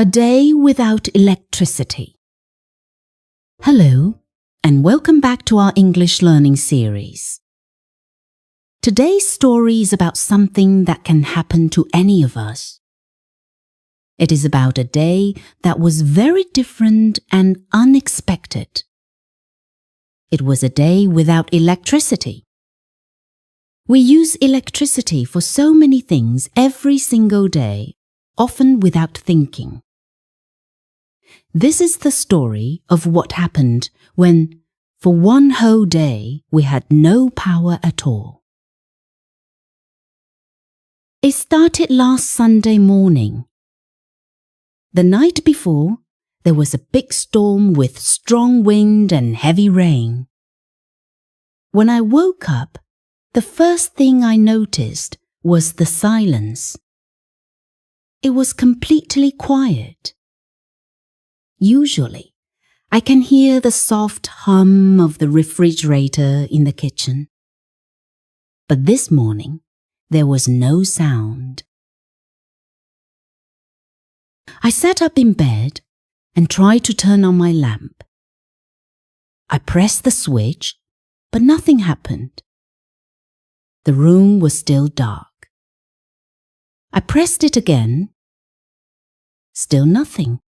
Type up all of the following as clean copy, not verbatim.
A day without electricity. Hello, and welcome back to our English learning series. Today's story is about something that can happen to any of us. It is about a day that was very different and unexpected. It was a day without electricity. We use electricity for so many things every single day, often without thinking. This is the story of what happened when, for one whole day, we had no power at all. It started last Sunday morning. The night before, there was a big storm with strong wind and heavy rain. When I woke up, the first thing I noticed was the silence. It was completely quiet. Usually, I can hear the soft hum of the refrigerator in the kitchen. But this morning, there was no sound. I sat up in bed and tried to turn on my lamp. I pressed the switch, but nothing happened. The room was still dark. I pressed it again. Still nothing.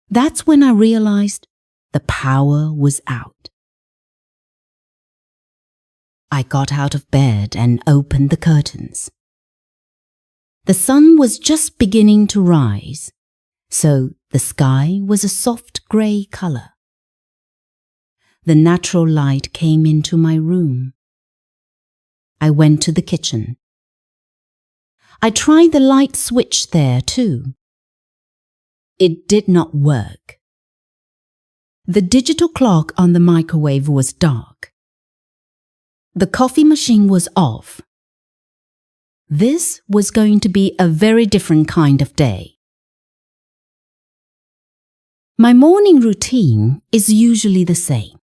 That's when I realized the power was out. I got out of bed and opened the curtains. The sun was just beginning to rise, so the sky was a soft grey color. The natural light came into my room. I went to the kitchen. I tried the light switch there too. It did not work. The digital clock on the microwave was dark. The coffee machine was off. This was going to be a very different kind of day. My morning routine is usually the same.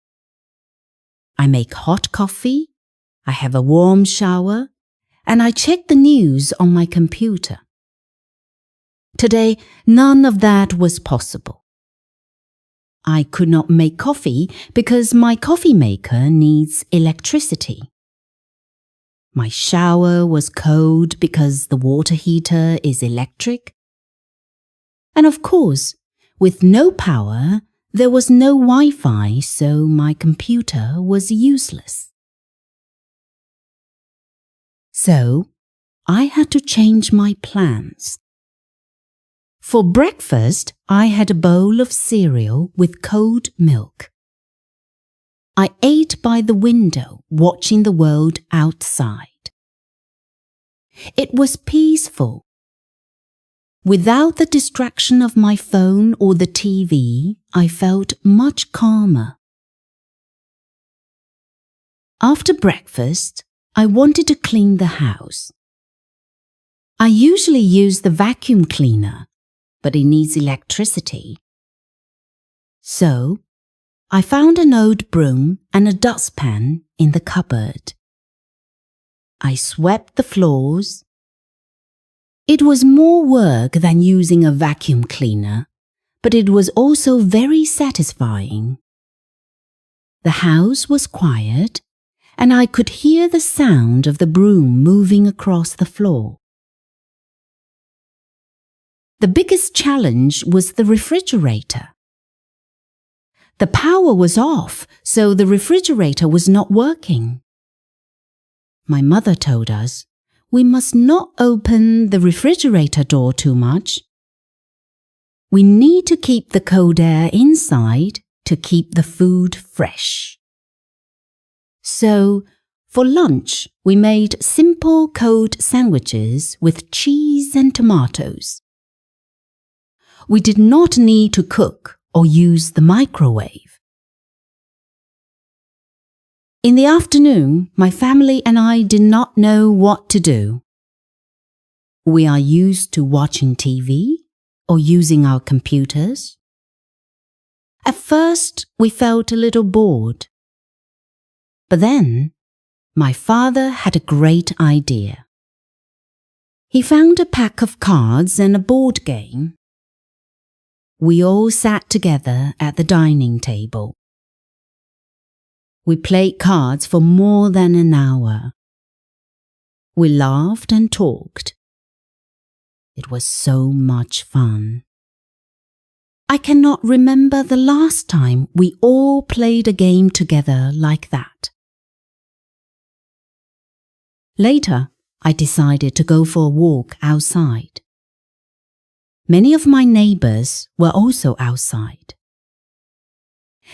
I make hot coffee, I have a warm shower, and I check the news on my computer. Today, none of that was possible. I could not make coffee because my coffee maker needs electricity. My shower was cold because the water heater is electric. And of course, with no power, there was no Wi-Fi, so my computer was useless. So, I had to change my plans. For breakfast, I had a bowl of cereal with cold milk. I ate by the window, watching the world outside. It was peaceful. Without the distraction of my phone or the TV, I felt much calmer. After breakfast, I wanted to clean the house. I usually use the vacuum cleaner, but it needs electricity. So, I found an old broom and a dustpan in the cupboard. I swept the floors. It was more work than using a vacuum cleaner, but it was also very satisfying. The house was quiet, and I could hear the sound of the broom moving across the floor. The biggest challenge was the refrigerator. The power was off, so the refrigerator was not working. My mother told us we must not open the refrigerator door too much. We need to keep the cold air inside to keep the food fresh. So, for lunch, we made simple cold sandwiches with cheese and tomatoes. We did not need to cook or use the microwave. In the afternoon, my family and I did not know what to do. We are used to watching TV or using our computers. At first, we felt a little bored. But then, my father had a great idea. He found a pack of cards and a board game. we all sat together at the dining table. We played cards for more than an hour. We laughed and talked. It was so much fun. I cannot remember the last time we all played a game together like that. Later, I decided to go for a walk outside. Many of my neighbors were also outside.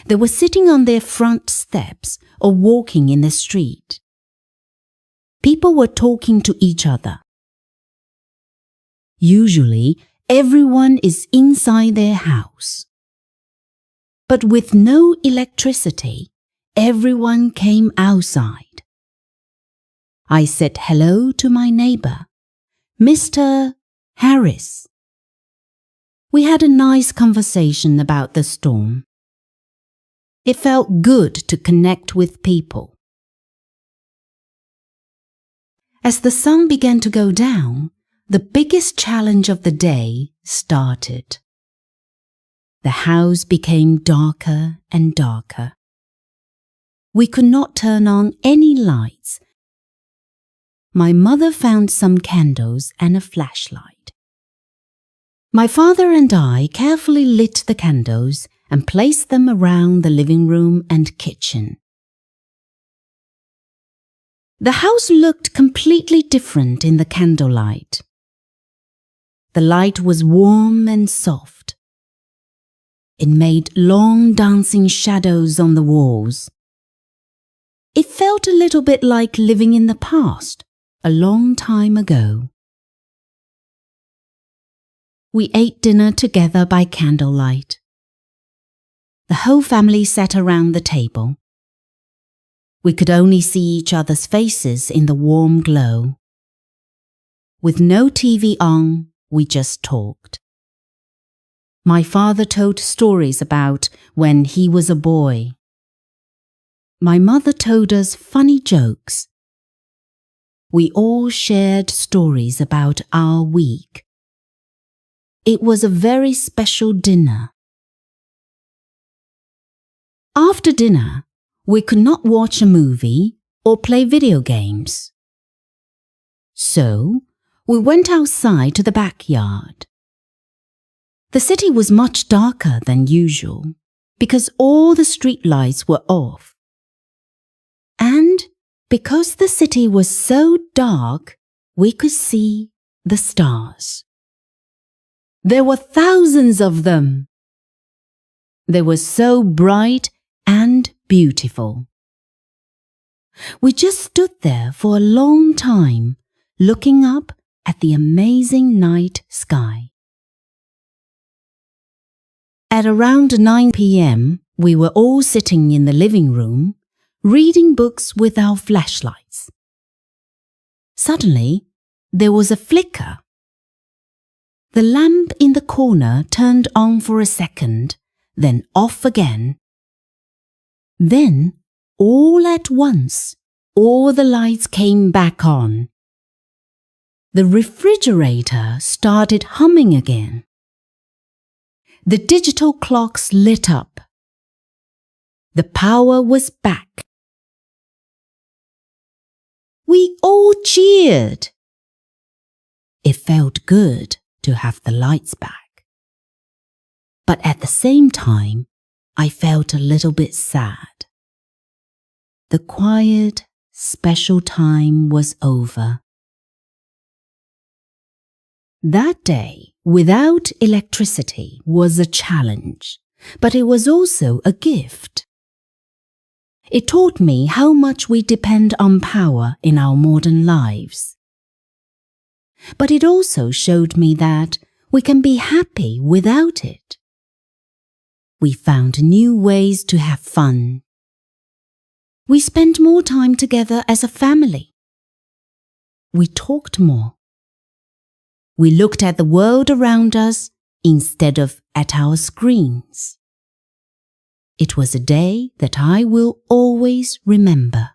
They were sitting on their front steps or walking in the street. People were talking to each other. Usually, everyone is inside their house. But with no electricity, everyone came outside. I said hello to my neighbor, Mr. Harris. We had a nice conversation about the storm. It felt good to connect with people. As the sun began to go down, the biggest challenge of the day started. The house became darker and darker. We could not turn on any lights. My mother found some candles and a flashlight. My father and I carefully lit the candles and placed them around the living room and kitchen. The house looked completely different in the candlelight. The light was warm and soft. It made long dancing shadows on the walls. It felt a little bit like living in the past, a long time ago. We ate dinner together by candlelight. The whole family sat around the table. We could only see each other's faces in the warm glow. With no TV on, we just talked. My father told stories about when he was a boy. My mother told us funny jokes. We all shared stories about our week. It was a very special dinner. After dinner, we could not watch a movie or play video games. So, we went outside to the backyard. The city was much darker than usual because all the street lights were off. And because the city was so dark, we could see the stars. There were thousands of them. They were so bright and beautiful. We just stood there for a long time, looking up at the amazing night sky. At around 9 p.m., we were all sitting in the living room, reading books with our flashlights. Suddenly, there was a flicker. The lamp in the corner turned on for a second, then off again. Then, all at once, all the lights came back on. The refrigerator started humming again. The digital clocks lit up. The power was back. We all cheered. It felt good to have the lights back. But at the same time, I felt a little bit sad. The quiet, special time was over. That day, without electricity, was a challenge, but it was also a gift. It taught me how much we depend on power in our modern lives. But it also showed me that we can be happy without it. We found new ways to have fun. We spent more time together as a family. We talked more. We looked at the world around us instead of at our screens. It was a day that I will always remember.